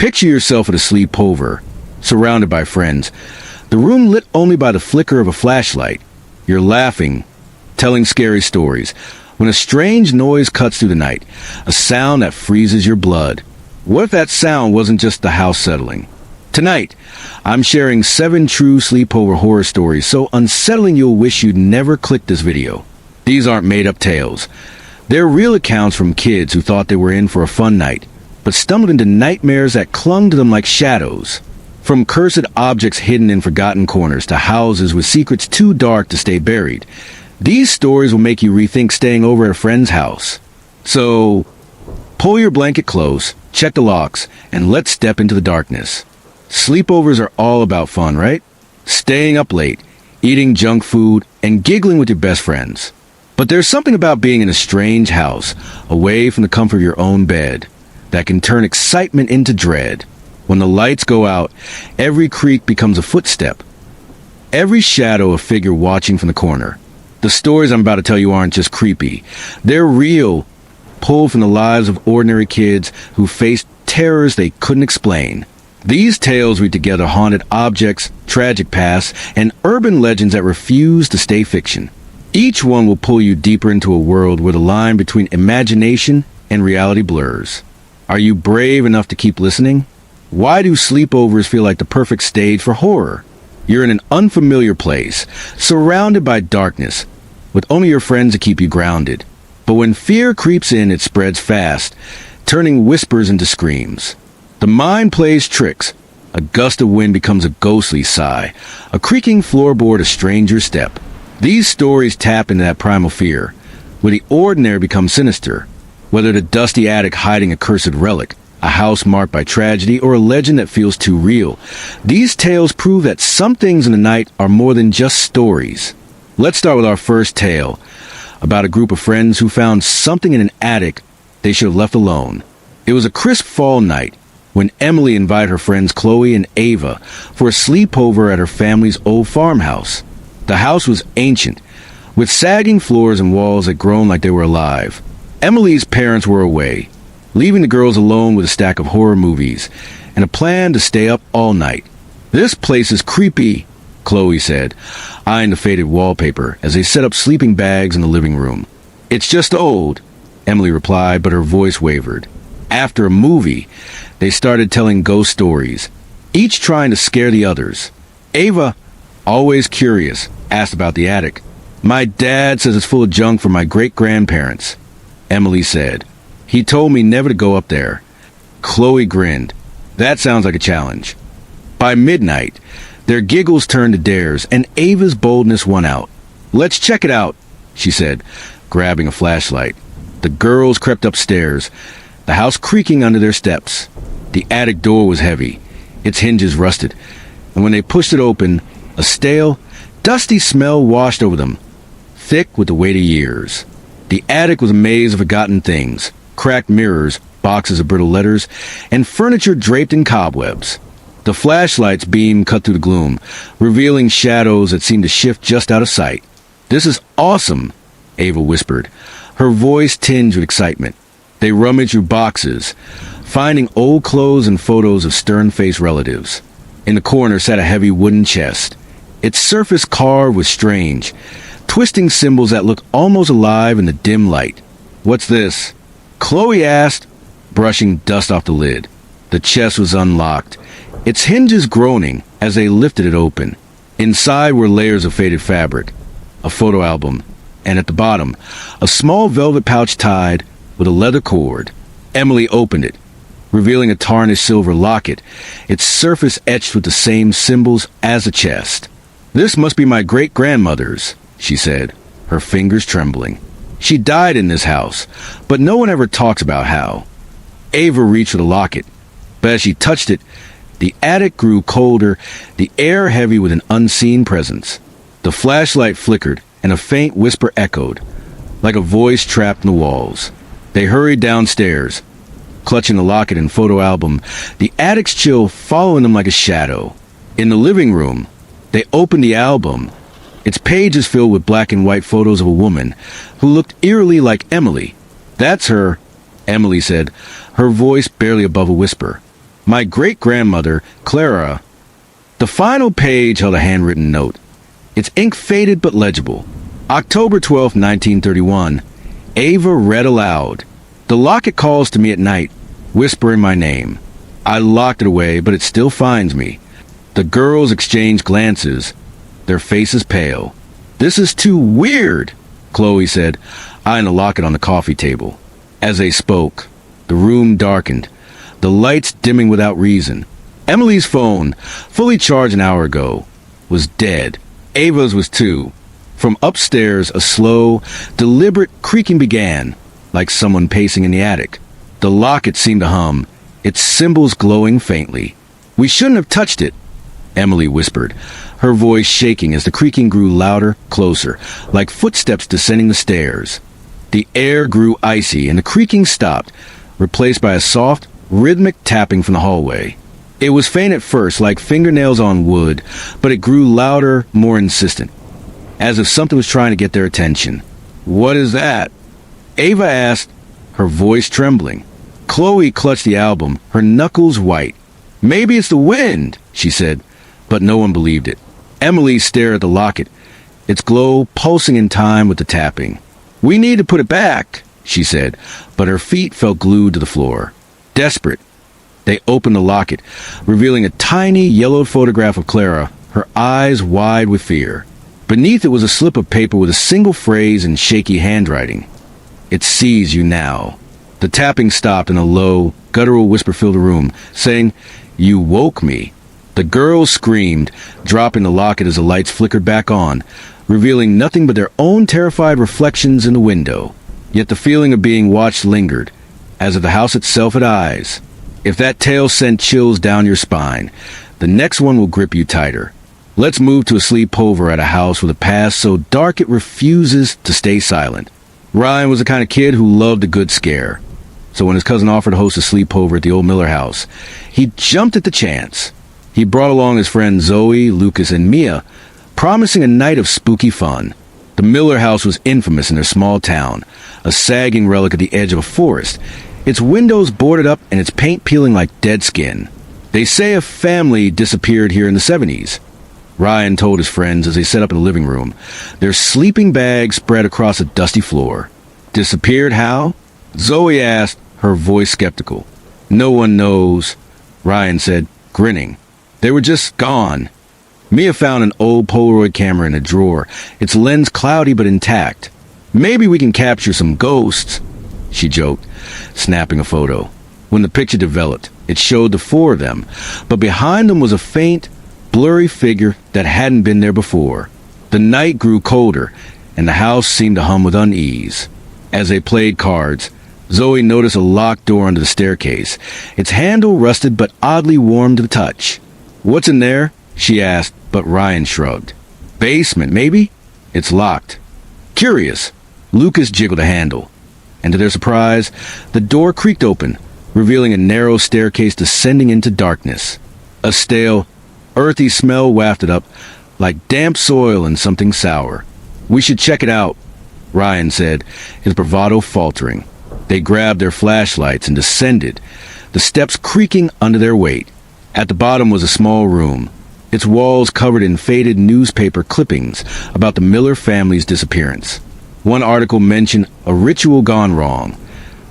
Picture yourself at a sleepover, surrounded by friends. The room lit only by the flicker of a flashlight. You're laughing, telling scary stories, when a strange noise cuts through the night, a sound that freezes your blood. What if that sound wasn't just the house settling? Tonight, I'm sharing 7 true sleepover horror stories so unsettling you'll wish you'd never clicked this video. These aren't made-up tales. They're real accounts from kids who thought they were in for a fun night, but stumbled into nightmares that clung to them like shadows. From cursed objects hidden in forgotten corners to houses with secrets too dark to stay buried, these stories will make you rethink staying over at a friend's house. So, pull your blanket close, check the locks, and let's step into the darkness. Sleepovers are all about fun, right? Staying up late, eating junk food, and giggling with your best friends. But there's something about being in a strange house, away from the comfort of your own bed, that can turn excitement into dread. When the lights go out, every creak becomes a footstep. Every shadow a figure watching from the corner. The stories I'm about to tell you aren't just creepy. They're real, pulled from the lives of ordinary kids who faced terrors they couldn't explain. These tales read together haunted objects, tragic pasts, and urban legends that refuse to stay fiction. Each one will pull you deeper into a world where the line between imagination and reality blurs. Are you brave enough to keep listening? Why do sleepovers feel like the perfect stage for horror? You're in an unfamiliar place, surrounded by darkness, with only your friends to keep you grounded. But when fear creeps in, it spreads fast, turning whispers into screams. The mind plays tricks. A gust of wind becomes a ghostly sigh, a creaking floorboard a stranger's step. These stories tap into that primal fear, where the ordinary becomes sinister. Whether the dusty attic hiding a cursed relic, a house marked by tragedy, or a legend that feels too real, these tales prove that some things in the night are more than just stories. Let's start with our first tale, about a group of friends who found something in an attic they should have left alone. It was a crisp fall night, when Emily invited her friends Chloe and Ava for a sleepover at her family's old farmhouse. The house was ancient, with sagging floors and walls that groaned like they were alive. Emily's parents were away, leaving the girls alone with a stack of horror movies and a plan to stay up all night. "This place is creepy," Chloe said, eyeing the faded wallpaper as they set up sleeping bags in the living room. "It's just old," Emily replied, but her voice wavered. After a movie, they started telling ghost stories, each trying to scare the others. Ava, always curious, asked about the attic. "My dad says it's full of junk from my great-grandparents," Emily said. "He told me never to go up there." Chloe grinned. "That sounds like a challenge." By midnight, their giggles turned to dares, and Ava's boldness won out. "Let's check it out," she said, grabbing a flashlight. The girls crept upstairs, the house creaking under their steps. The attic door was heavy, its hinges rusted, and when they pushed it open, a stale, dusty smell washed over them, thick with the weight of years. The attic was a maze of forgotten things, cracked mirrors, boxes of brittle letters, and furniture draped in cobwebs. The flashlight's beam cut through the gloom, revealing shadows that seemed to shift just out of sight. "This is awesome," Ava whispered, her voice tinged with excitement. They rummaged through boxes, finding old clothes and photos of stern-faced relatives. In the corner sat a heavy wooden chest, its surface carved with strange, twisting symbols that looked almost alive in the dim light. "What's this?" Chloe asked, brushing dust off the lid. The chest was unlocked, its hinges groaning as they lifted it open. Inside were layers of faded fabric, a photo album, and at the bottom, a small velvet pouch tied with a leather cord. Emily opened it, revealing a tarnished silver locket, its surface etched with the same symbols as the chest. "This must be my great-grandmother's," she said, her fingers trembling. "She died in this house, but no one ever talks about how." Ava reached for the locket, but as she touched it, the attic grew colder, the air heavy with an unseen presence. The flashlight flickered, and a faint whisper echoed, like a voice trapped in the walls. They hurried downstairs, clutching the locket and photo album, the attic's chill following them like a shadow. In the living room, they opened the album, its pages filled with black and white photos of a woman who looked eerily like Emily. "That's her," Emily said, her voice barely above a whisper. My great-grandmother, Clara. The final page held a handwritten note. Its ink faded but legible. October 12, 1931. Ava read aloud. The locket calls to me at night, whispering my name. I locked it away, but it still finds me. The girls exchange glances, their faces pale. This is too weird, Chloe said, eyeing the locket on the coffee table. As they spoke, the room darkened, the lights dimming without reason. Emily's phone, fully charged an hour ago, was dead. Ava's was too. From upstairs, a slow, deliberate creaking began, like someone pacing in the attic. The locket seemed to hum, its symbols glowing faintly. We shouldn't have touched it, Emily whispered, her voice shaking as the creaking grew louder, closer, like footsteps descending the stairs. The air grew icy and the creaking stopped, replaced by a soft, rhythmic tapping from the hallway. It was faint at first, like fingernails on wood, but it grew louder, more insistent, as if something was trying to get their attention. What is that? Ava asked, her voice trembling. Chloe clutched the album, her knuckles white. Maybe it's the wind, she said, but no one believed it. Emily stared at the locket, its glow pulsing in time with the tapping. We need to put it back, she said, but her feet felt glued to the floor. Desperate, they opened the locket, revealing a tiny, yellowed photograph of Clara, her eyes wide with fear. Beneath it was a slip of paper with a single phrase in shaky handwriting. It sees you now. The tapping stopped and a low, guttural whisper filled the room, saying, You woke me. The girls screamed, dropping the locket as the lights flickered back on, revealing nothing but their own terrified reflections in the window. Yet the feeling of being watched lingered, as if the house itself had eyes. If that tale sent chills down your spine, the next one will grip you tighter. Let's move to a sleepover at a house with a past so dark it refuses to stay silent. Ryan was the kind of kid who loved a good scare. So when his cousin offered to host a sleepover at the old Miller house, he jumped at the chance. He brought along his friends Zoe, Lucas, and Mia, promising a night of spooky fun. The Miller house was infamous in their small town, a sagging relic at the edge of a forest, its windows boarded up and its paint peeling like dead skin. They say a family disappeared here in the 70s. Ryan told his friends as they set up in the living room, their sleeping bags spread across a dusty floor. Disappeared how? Zoe asked, her voice skeptical. No one knows, Ryan said, grinning. They were just gone. Mia found an old Polaroid camera in a drawer, its lens cloudy but intact. Maybe we can capture some ghosts, she joked, snapping a photo. When the picture developed, it showed the four of them, but behind them was a faint, blurry figure that hadn't been there before. The night grew colder, and the house seemed to hum with unease. As they played cards, Zoe noticed a locked door under the staircase. Its handle rusted but oddly warm to the touch. What's in there? She asked, but Ryan shrugged. Basement, maybe? It's locked. Curious. Lucas jiggled a handle, and to their surprise, the door creaked open, revealing a narrow staircase descending into darkness. A stale, earthy smell wafted up, like damp soil and something sour. We should check it out, Ryan said, his bravado faltering. They grabbed their flashlights and descended, the steps creaking under their weight. At the bottom was a small room, its walls covered in faded newspaper clippings about the Miller family's disappearance. One article mentioned a ritual gone wrong,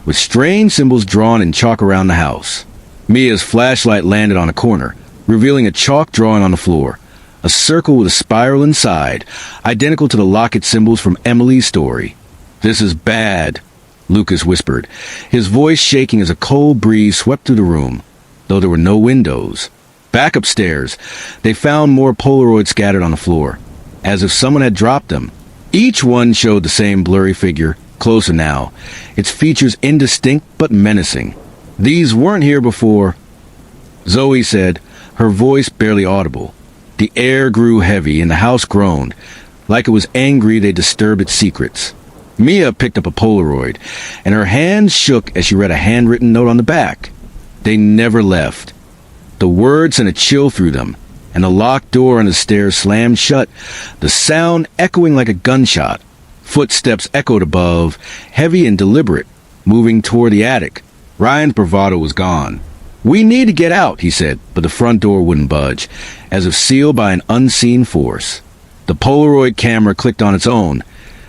with strange symbols drawn in chalk around the house. Mia's flashlight landed on a corner, revealing a chalk drawing on the floor, a circle with a spiral inside, identical to the locket symbols from Emily's story. This is bad, Lucas whispered, his voice shaking as a cold breeze swept through the room, though there were no windows. Back upstairs, they found more Polaroids scattered on the floor, as if someone had dropped them. Each one showed the same blurry figure, closer now, its features indistinct but menacing. These weren't here before, Zoe said, her voice barely audible. The air grew heavy and the house groaned, like it was angry they disturbed its secrets. Mia picked up a Polaroid, and her hands shook as she read a handwritten note on the back. They never left. The words sent a chill through them, and the locked door on the stairs slammed shut, the sound echoing like a gunshot. Footsteps echoed above, heavy and deliberate, moving toward the attic. Ryan's bravado was gone. "We need to get out," he said, but the front door wouldn't budge, as if sealed by an unseen force. The Polaroid camera clicked on its own,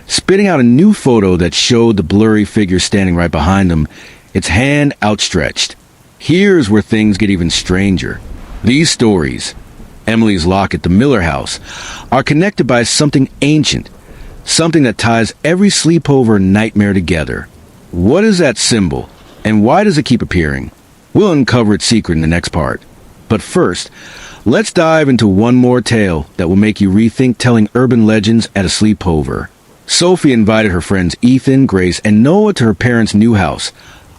spitting out a new photo that showed the blurry figure standing right behind them, its hand outstretched. Here's where things get even stranger. These stories, Emily's locket, the Miller house, are connected by something ancient, something that ties every sleepover nightmare together. What is that symbol, and why does it keep appearing? We'll uncover its secret in the next part. But first, let's dive into one more tale that will make you rethink telling urban legends at a sleepover. Sophie invited her friends Ethan, Grace, and Noah to her parents' new house,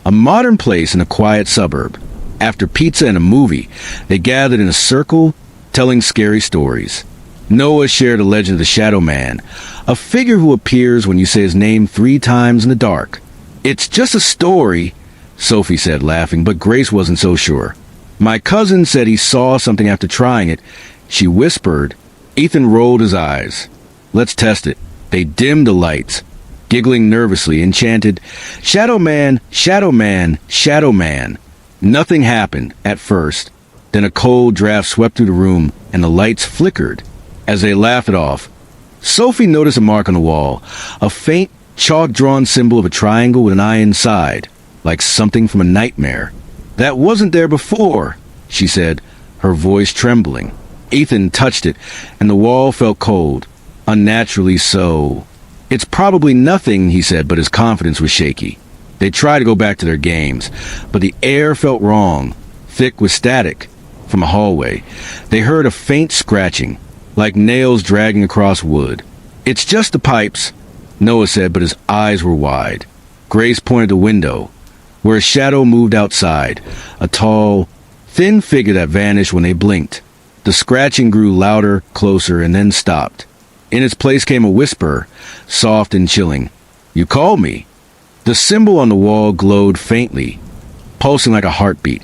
a modern place in a quiet suburb. After pizza and a movie, they gathered in a circle, telling scary stories. Noah shared a legend of the Shadow Man, a figure who appears when you say his name 3 times in the dark. "It's just a story," Sophie said, laughing, but Grace wasn't so sure. "My cousin said he saw something after trying it," she whispered. Ethan rolled his eyes. "Let's test it." They dimmed the lights, giggling nervously, and chanted, "Shadow Man, Shadow Man, Shadow Man." Nothing happened at first. Then a cold draft swept through the room, and the lights flickered. As they laughed it off, Sophie noticed a mark on the wall, a faint, chalk-drawn symbol of a triangle with an eye inside, like something from a nightmare. "That wasn't there before," she said, her voice trembling. Ethan touched it, and the wall felt cold, unnaturally so. "It's probably nothing," he said, but his confidence was shaky. They tried to go back to their games, but the air felt wrong, thick with static. From a hallway, they heard a faint scratching, like nails dragging across wood. "It's just the pipes," Noah said, but his eyes were wide. Grace pointed the window, where a shadow moved outside, a tall, thin figure that vanished when they blinked. The scratching grew louder, closer, and then stopped. In its place came a whisper, soft and chilling. "You called me." The symbol on the wall glowed faintly, pulsing like a heartbeat,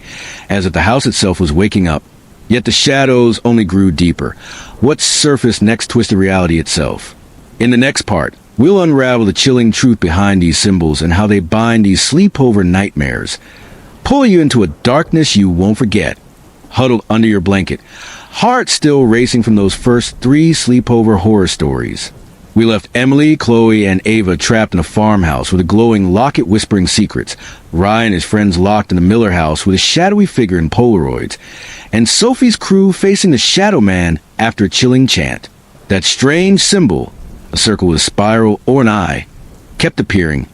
as if the house itself was waking up. Yet the shadows only grew deeper. What surfaced next twisted reality itself. In the next part, we'll unravel the chilling truth behind these symbols and how they bind these sleepover nightmares, pulling you into a darkness you won't forget. Huddled under your blanket, heart still racing from those first 3 sleepover horror stories. We left Emily, Chloe, and Ava trapped in a farmhouse with a glowing locket whispering secrets, Ryan and his friends locked in the Miller house with a shadowy figure in Polaroids, and Sophie's crew facing the Shadow Man after a chilling chant. That strange symbol, a circle with a spiral or an eye, kept appearing,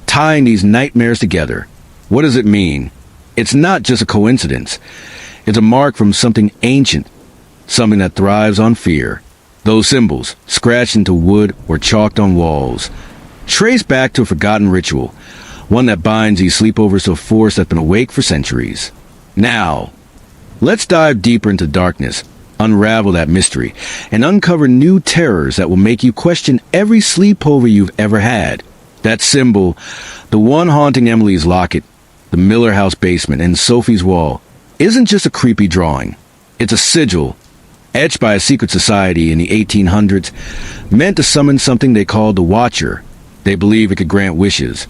tying these nightmares together. What does it mean? It's not just a coincidence. It's a mark from something ancient, something that thrives on fear. Those symbols, scratched into wood or chalked on walls, trace back to a forgotten ritual, one that binds these sleepovers to a force that's been awake for centuries. Now, let's dive deeper into darkness, unravel that mystery, and uncover new terrors that will make you question every sleepover you've ever had. That symbol, the one haunting Emily's locket, the Miller house basement, and Sophie's wall, isn't just a creepy drawing. It's a sigil, etched by a secret society in the 1800s, meant to summon something they called the Watcher. They believe it could grant wishes,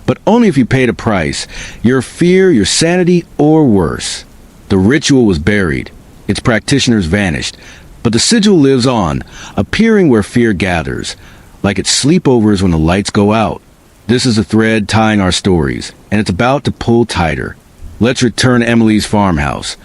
but only if you paid a price, your fear, your sanity, or worse. The ritual was buried, its practitioners vanished, but the sigil lives on, appearing where fear gathers, like its sleepovers when the lights go out. This is a thread tying our stories, and it's about to pull tighter. Let's return to Emily's farmhouse,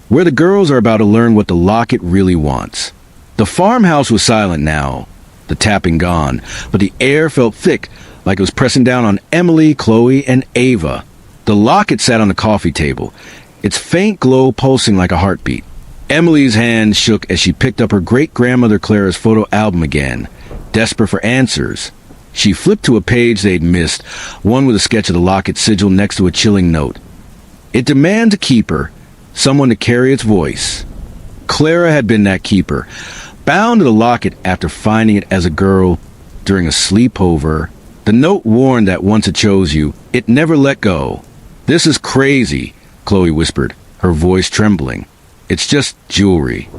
where the girls are about to learn what the locket really wants. The farmhouse was silent now, the tapping gone, but the air felt thick, like it was pressing down on Emily, Chloe, and Ava. The locket sat on the coffee table, its faint glow pulsing like a heartbeat. Emily's hand shook as she picked up her great-grandmother Clara's photo album again, desperate for answers. She flipped to a page they'd missed, one with a sketch of the locket sigil next to a chilling note. It demands a keeper, someone to carry its voice. Clara had been that keeper, bound to the locket after finding it as a girl during a sleepover. The note warned that once it chose you, it never let go. "This is crazy," Chloe whispered, her voice trembling. "It's just jewelry."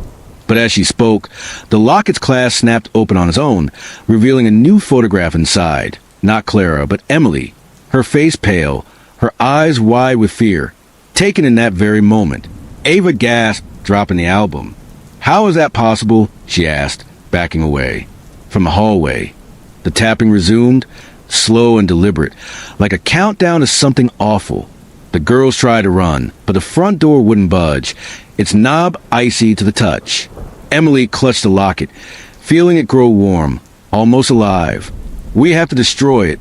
But as she spoke, the locket's clasp snapped open on its own, revealing a new photograph inside. Not Clara, but Emily, her face pale, her eyes wide with fear. taken in that very moment. Ava gasped, dropping the album. "How is that possible?" she asked, backing away. From the hallway, the tapping resumed, slow and deliberate, like a countdown to something awful. The girls tried to run, but the front door wouldn't budge, its knob icy to the touch. Emily clutched the locket, feeling it grow warm, almost alive. "We have to destroy it,"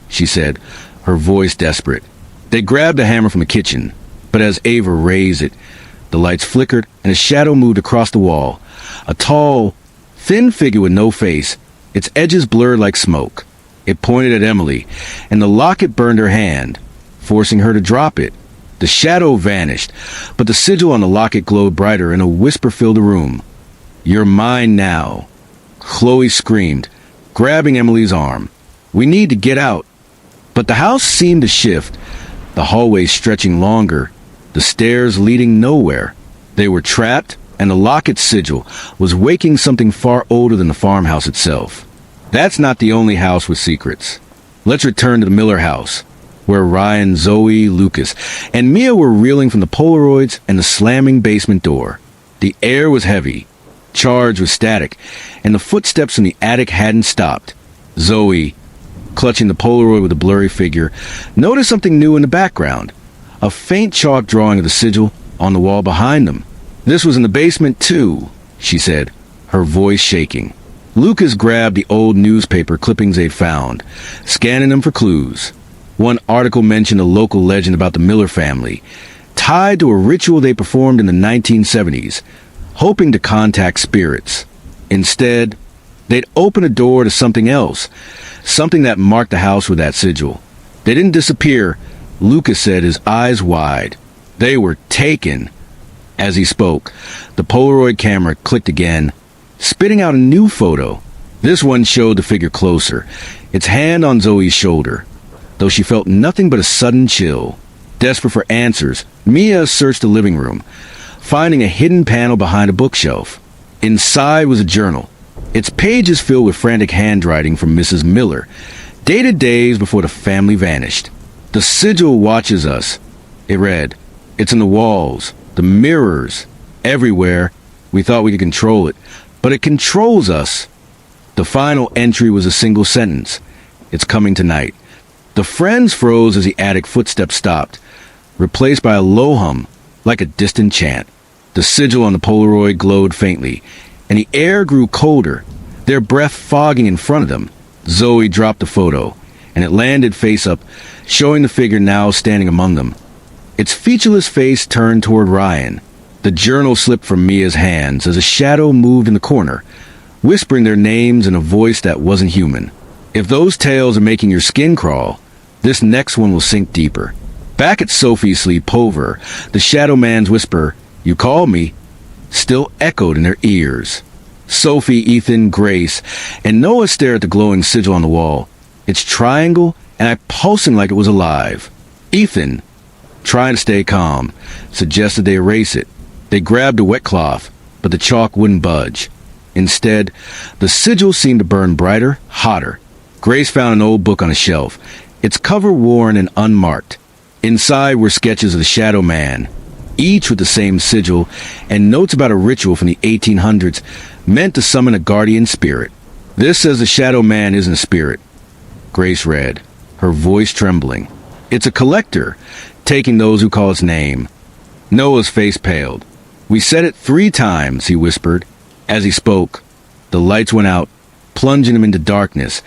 she said, her voice desperate. They grabbed a hammer from the kitchen, but as Ava raised it, the lights flickered and a shadow moved across the wall. A tall, thin figure with no face, its edges blurred like smoke. It pointed at Emily, and the locket burned her hand, forcing her to drop it. The shadow vanished, but the sigil on the locket glowed brighter and a whisper filled the room. "You're mine now," Chloe screamed, grabbing Emily's arm. "We need to get out." But the house seemed to shift, the hallway stretching longer, the stairs leading nowhere. They were trapped, and the locket's sigil was waking something far older than the farmhouse itself. That's not the only house with secrets. Let's return to the Miller house, where Ryan, Zoe, Lucas, and Mia were reeling from the Polaroids and the slamming basement door. The air was heavy, charged with static, and the footsteps in the attic hadn't stopped. Zoe, clutching the Polaroid with a blurry figure, noticed something new in the background. A faint chalk drawing of the sigil on the wall behind them. "This was in the basement too," she said, her voice shaking. Lucas grabbed the old newspaper clippings they'd found, scanning them for clues. One article mentioned a local legend about the Miller family, tied to a ritual they performed in the 1970s, hoping to contact spirits. Instead, they'd open a door to something else, something that marked the house with that sigil. They didn't disappear, Lucas said, his eyes wide. They were taken. As he spoke, the Polaroid camera clicked again, spitting out a new photo. This one showed the figure closer, its hand on Zoe's shoulder, though she felt nothing but a sudden chill. Desperate for answers, Mia searched the living room, finding a hidden panel behind a bookshelf. Inside was a journal, its pages filled with frantic handwriting from Mrs. Miller, dated days before the family vanished. "The sigil watches us," it read. "It's in the walls, the mirrors, everywhere. We thought we could control it, but it controls us." The final entry was a single sentence. "It's coming tonight." The friends froze as the attic footsteps stopped, replaced by a low hum, like a distant chant. The sigil on the Polaroid glowed faintly, and the air grew colder, their breath fogging in front of them. Zoe dropped the photo, and it landed face up, showing the figure now standing among them. Its featureless face turned toward Ryan. The journal slipped from Mia's hands as a shadow moved in the corner, whispering their names in a voice that wasn't human. "If those tales are making your skin crawl, this next one will sink deeper." Back at Sophie's sleepover, the Shadow Man's whisper, "You called me," still echoed in their ears. Sophie, Ethan, Grace, and Noah stared at the glowing sigil on the wall, its triangle and eye pulsing like it was alive. Ethan, trying to stay calm, suggested they erase it. They grabbed a wet cloth, but the chalk wouldn't budge. Instead, the sigil seemed to burn brighter, hotter. Grace found an old book on a shelf, its cover worn and unmarked. Inside were sketches of the Shadow Man, each with the same sigil, and notes about a ritual from the 1800s meant to summon a guardian spirit. "This says the Shadow Man isn't a spirit," Grace read, her voice trembling. "It's a collector, taking those who call its name." Noah's face paled. "We said it 3 times, he whispered. As he spoke, the lights went out, plunging him into darkness,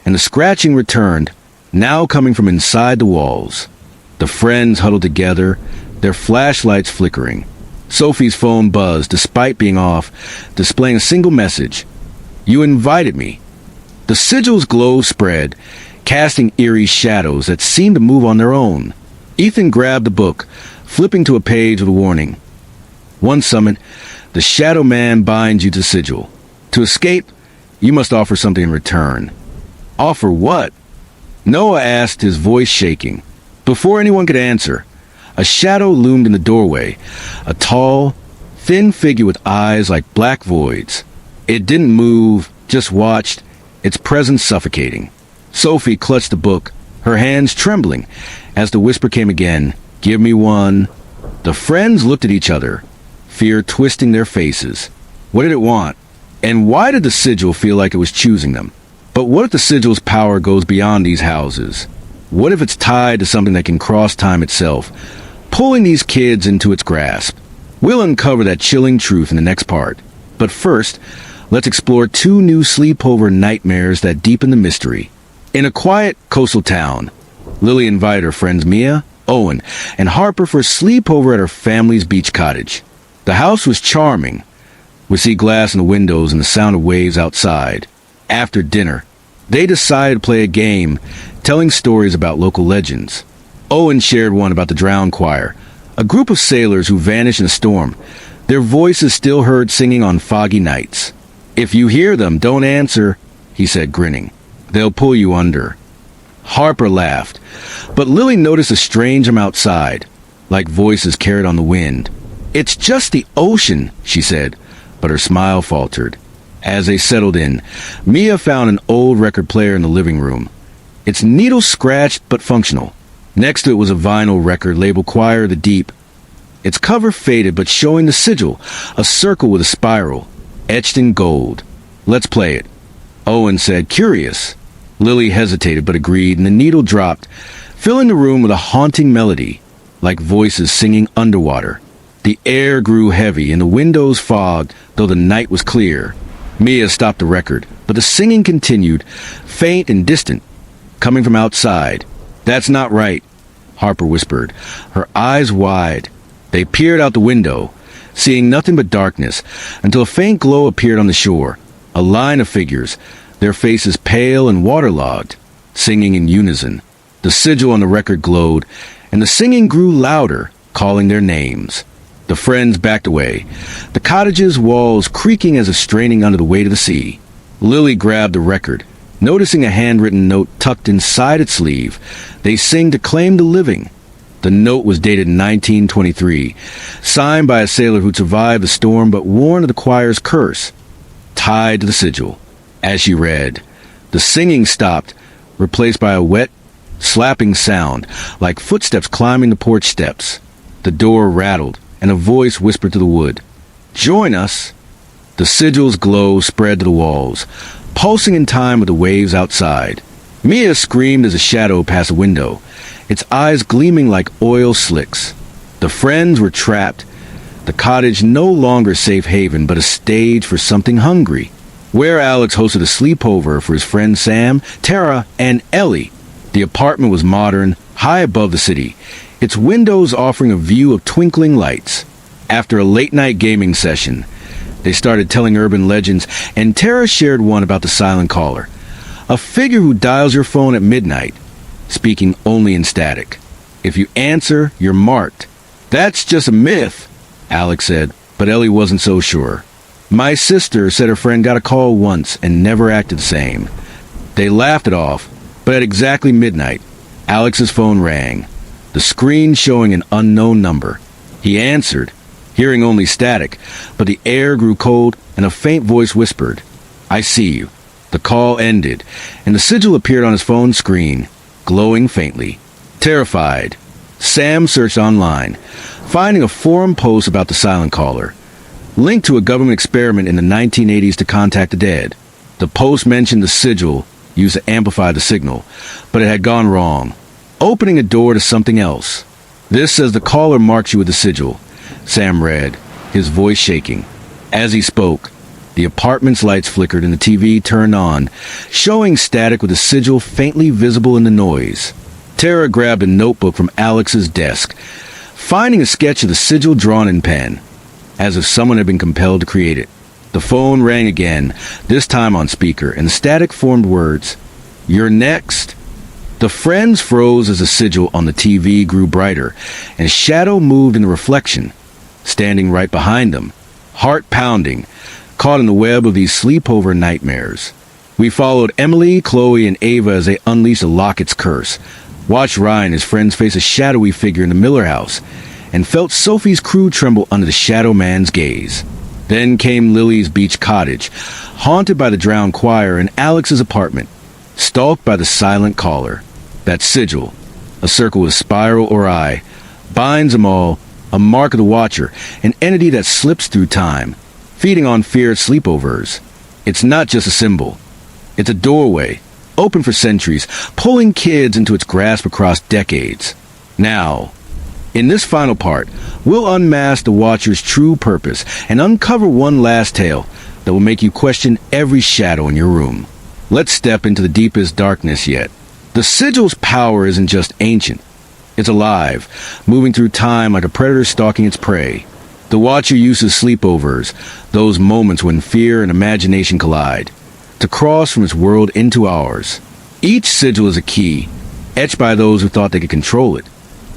and the scratching returned, now coming from inside the walls. The friends huddled together, their flashlights flickering. Sophie's phone buzzed, despite being off, displaying a single message. "You invited me." The sigil's glow spread, casting eerie shadows that seemed to move on their own. Ethan grabbed the book, flipping to a page with a warning. "One summit, the Shadow Man binds you to sigil. To escape, you must offer something in return." "Offer what?" Noah asked, his voice shaking. Before anyone could answer, a shadow loomed in the doorway, a tall, thin figure with eyes like black voids. It didn't move, just watched, its presence suffocating. Sophie clutched the book, her hands trembling, as the whisper came again, "Give me one." The friends looked at each other, fear twisting their faces. What did it want? And why did the sigil feel like it was choosing them? But what if the sigil's power goes beyond these houses? What if it's tied to something that can cross time itself, pulling these kids into its grasp? We'll uncover that chilling truth in the next part. But first, let's explore two new sleepover nightmares that deepen the mystery. In a quiet coastal town, Lily invited her friends Mia, Owen, and Harper for a sleepover at her family's beach cottage. The house was charming, with sea glass in the windows and the sound of waves outside. After dinner, they decided to play a game, telling stories about local legends. Owen shared one about the drowned choir, a group of sailors who vanished in a storm, their voices still heard singing on foggy nights. "If you hear them, don't answer," he said, grinning. "They'll pull you under." Harper laughed, but Lily noticed a strange amount outside, like voices carried on the wind. "It's just the ocean," she said, but her smile faltered. As they settled in, Mia found an old record player in the living room. Its needle scratched but functional. Next to it was a vinyl record labeled Choir of the Deep. Its cover faded but showing the sigil, a circle with a spiral, etched in gold. "Let's play it," Owen said, curious. Lily hesitated but agreed, and the needle dropped, filling the room with a haunting melody, like voices singing underwater. The air grew heavy and the windows fogged, though the night was clear. Mia stopped the record, but the singing continued, faint and distant, coming from outside. "That's not right," Harper whispered, her eyes wide. They peered out the window, seeing nothing but darkness, until a faint glow appeared on the shore. A line of figures, their faces pale and waterlogged, singing in unison. The sigil on the record glowed, and the singing grew louder, calling their names. The friends backed away, the cottage's walls creaking as if straining under the weight of the sea. Lily grabbed the record, noticing a handwritten note tucked inside its sleeve. They sing to claim the living. The note was dated 1923, signed by a sailor who'd survived the storm but warned of the choir's curse, tied to the sigil. As she read, the singing stopped, replaced by a wet, slapping sound, like footsteps climbing the porch steps. The door rattled, and a voice whispered to the wood, "Join us." The sigil's glow spread to the walls, pulsing in time with the waves outside. Mia screamed as a shadow passed the window, its eyes gleaming like oil slicks. The friends were trapped, the cottage no longer a safe haven but a stage for something hungry. Where Alex hosted a sleepover for his friends Sam, Tara, and Ellie. The apartment was modern, high above the city, its windows offering a view of twinkling lights. After a late-night gaming session, they started telling urban legends, and Tara shared one about the silent caller, a figure who dials your phone at midnight, speaking only in static. If you answer, you're marked. "That's just a myth," Alex said, but Ellie wasn't so sure. "My sister said her friend got a call once and never acted the same." They laughed it off, but at exactly midnight, Alex's phone rang, the screen showing an unknown number. He answered, hearing only static, but the air grew cold and a faint voice whispered, "I see you." The call ended, and the sigil appeared on his phone screen, glowing faintly. Terrified, Sam searched online, finding a forum post about the silent caller, linked to a government experiment in the 1980s to contact the dead. The post mentioned the sigil used to amplify the signal, but it had gone wrong, opening a door to something else. "This says the caller marks you with the sigil," Sam read, his voice shaking. As he spoke, the apartment's lights flickered and the TV turned on, showing static with the sigil faintly visible in the noise. Tara grabbed a notebook from Alex's desk, finding a sketch of the sigil drawn in pen, as if someone had been compelled to create it. The phone rang again, this time on speaker, and the static formed words, "You're next." The friends froze as the sigil on the TV grew brighter, and a shadow moved in the reflection, standing right behind them, heart pounding, caught in the web of these sleepover nightmares. We followed Emily, Chloe, and Ava as they unleashed the locket's curse, watched Ryan and his friends face a shadowy figure in the Miller house, and felt Sophie's crew tremble under the shadow man's gaze. Then came Lily's beach cottage, haunted by the drowned choir, and Alex's apartment, stalked by the silent caller. That sigil, a circle with spiral or eye, binds them all, a mark of the Watcher, an entity that slips through time, feeding on fear at sleepovers. It's not just a symbol. It's a doorway, open for centuries, pulling kids into its grasp across decades. Now, in this final part, we'll unmask the Watcher's true purpose and uncover one last tale that will make you question every shadow in your room. Let's step into the deepest darkness yet. The Sigil's power isn't just ancient. It's alive, moving through time like a predator stalking its prey. The Watcher uses sleepovers, those moments when fear and imagination collide, to cross from its world into ours. Each sigil is a key, etched by those who thought they could control it,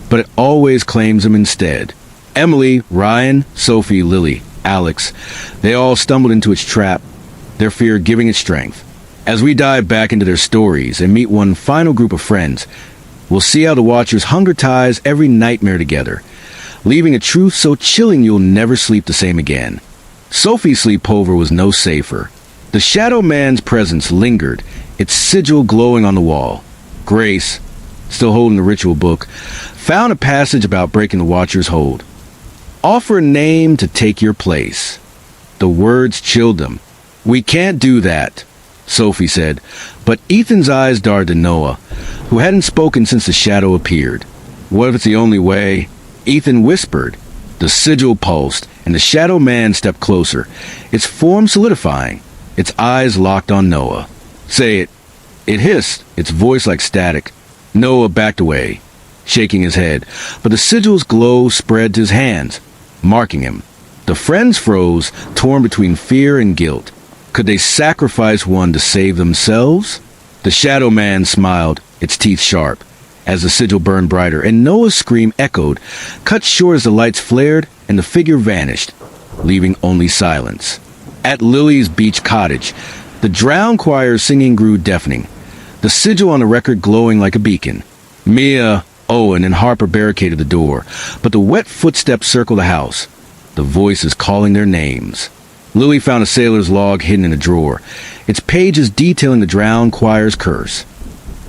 but it always claims them instead. Emily, Ryan, Sophie, Lily, Alex, they all stumbled into its trap, their fear giving it strength. As we dive back into their stories and meet one final group of friends, we'll see how the Watchers hunger ties every nightmare together, leaving a truth so chilling you'll never sleep the same again. Sophie's sleepover was no safer. The Shadow Man's presence lingered, its sigil glowing on the wall. Grace, still holding the ritual book, found a passage about breaking the Watcher's hold. Offer a name to take your place. The words chilled them. We can't do that, Sophie said, but Ethan's eyes darted to Noah, who hadn't spoken since the shadow appeared. What if it's the only way? Ethan whispered. The sigil pulsed, and the Shadow Man stepped closer, its form solidifying, its eyes locked on Noah. Say it. It hissed, its voice like static. Noah backed away, shaking his head, but the sigil's glow spread to his hands, marking him. The friends froze, torn between fear and guilt. Could they sacrifice one to save themselves? The Shadow Man smiled, its teeth sharp, as the sigil burned brighter, and Noah's scream echoed, cut short as the lights flared and the figure vanished, leaving only silence. At Lily's beach cottage, the drowned choir's singing grew deafening, the sigil on the record glowing like a beacon. Mia, Owen, and Harper barricaded the door, but the wet footsteps circled the house, the voices calling their names. Lily found a sailor's log hidden in a drawer, its pages detailing the drowned choir's curse.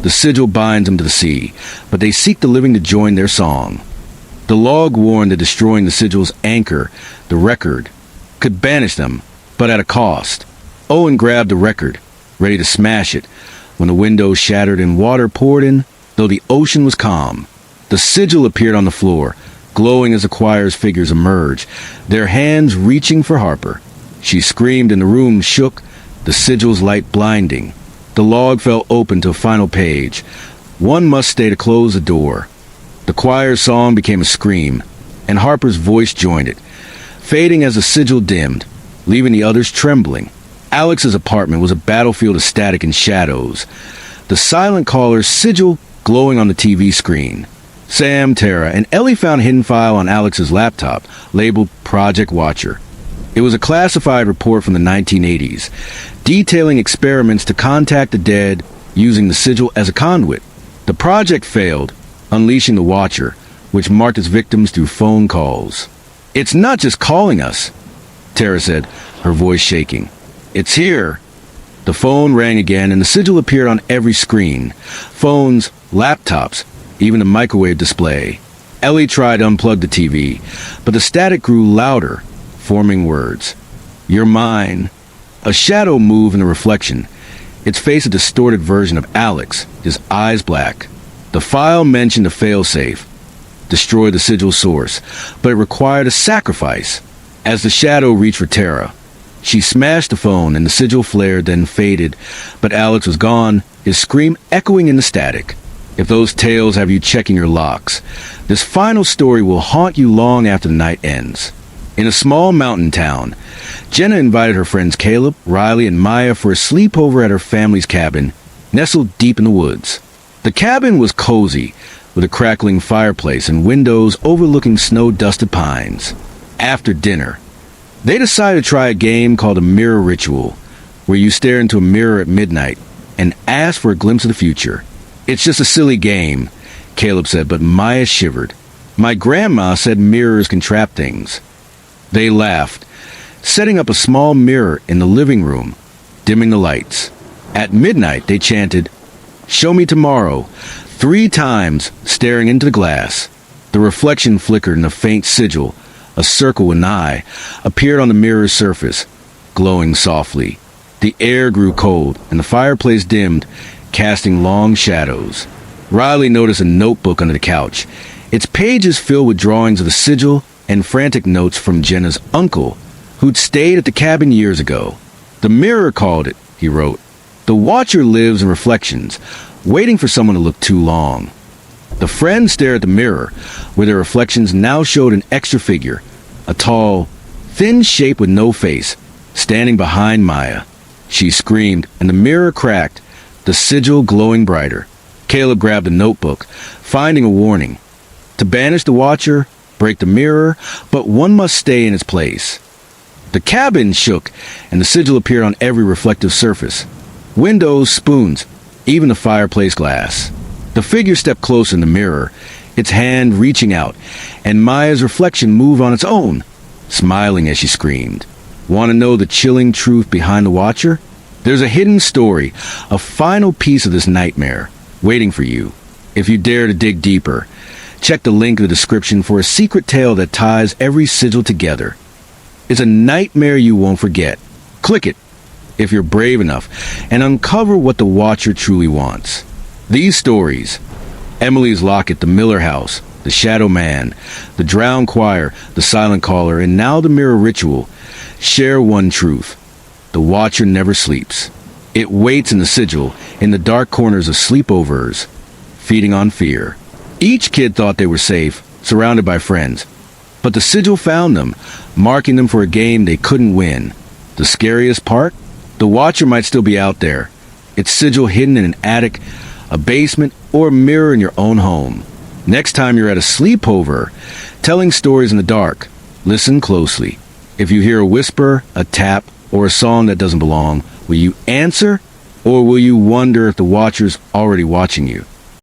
The sigil binds them to the sea, but they seek the living to join their song. The log warned that destroying the sigil's anchor, the record, could banish them, but at a cost. Owen grabbed the record, ready to smash it, when the window shattered and water poured in, though the ocean was calm. The sigil appeared on the floor, glowing as the choir's figures emerged, their hands reaching for Harper. She screamed and the room shook, the sigil's light blinding. The log fell open to a final page. One must stay to close the door. The choir's song became a scream, and Harper's voice joined it, fading as the sigil dimmed, leaving the others trembling. Alex's apartment was a battlefield of static and shadows, the silent caller's sigil glowing on the TV screen. Sam, Tara, and Ellie found a hidden file on Alex's laptop, labeled Project Watcher. It was a classified report from the 1980s, detailing experiments to contact the dead using the sigil as a conduit. The project failed, unleashing the Watcher, which marked its victims through phone calls. It's not just calling us, Tara said, her voice shaking. It's here. The phone rang again, and the sigil appeared on every screen. Phones, laptops, even the microwave display. Ellie tried to unplug the TV, but the static grew louder, forming words. You're mine. A shadow moved in the reflection, its face a distorted version of Alex, his eyes black. The file mentioned a failsafe, destroyed the sigil's source, but it required a sacrifice. As the shadow reached for Tara, she smashed the phone and the sigil flared, then faded, but Alex was gone, his scream echoing in the static. If those tales have you checking your locks, this final story will haunt you long after the night ends. In a small mountain town, Jenna invited her friends Caleb, Riley, and Maya for a sleepover at her family's cabin, nestled deep in the woods. The cabin was cozy, with a crackling fireplace and windows overlooking snow-dusted pines. After dinner, they decided to try a game called a mirror ritual, where you stare into a mirror at midnight and ask for a glimpse of the future. It's just a silly game, Caleb said, but Maya shivered. My grandma said mirrors can trap things. They laughed, setting up a small mirror in the living room, dimming the lights. At midnight, they chanted, "Show me tomorrow," 3 times, staring into the glass. The reflection flickered and a faint sigil, a circle with an eye, appeared on the mirror's surface, glowing softly. The air grew cold, and the fireplace dimmed, casting long shadows. Riley noticed a notebook under the couch, its pages filled with drawings of the sigil and frantic notes from Jenna's uncle, who'd stayed at the cabin years ago. "The mirror called it," he wrote. "The watcher lives in reflections, waiting for someone to look too long." The friends stared at the mirror, where their reflections now showed an extra figure, a tall, thin shape with no face, standing behind Maya. She screamed, and the mirror cracked, the sigil glowing brighter. Caleb grabbed the notebook, finding a warning. To banish the watcher, break the mirror, but one must stay in its place. The cabin shook, and the sigil appeared on every reflective surface. Windows, spoons, even the fireplace glass. The figure stepped closer in the mirror, its hand reaching out, and Maya's reflection moved on its own, smiling as she screamed. Want to know the chilling truth behind the watcher? There's a hidden story, a final piece of this nightmare, waiting for you. If you dare to dig deeper, check the link in the description for a secret tale that ties every sigil together. It's a nightmare you won't forget. Click it, if you're brave enough, and uncover what the watcher truly wants. These stories, Emily's Locket, the Miller House, the Shadow Man, the Drowned Choir, the Silent Caller, and now the Mirror Ritual, share one truth. The watcher never sleeps. It waits in the sigil, in the dark corners of sleepovers, feeding on fear. Each kid thought they were safe, surrounded by friends. But the sigil found them, marking them for a game they couldn't win. The scariest part? The watcher might still be out there. Its sigil hidden in an attic, a basement, or a mirror in your own home. Next time you're at a sleepover, telling stories in the dark, listen closely. If you hear a whisper, a tap, or a song that doesn't belong, will you answer, or will you wonder if the watcher's already watching you?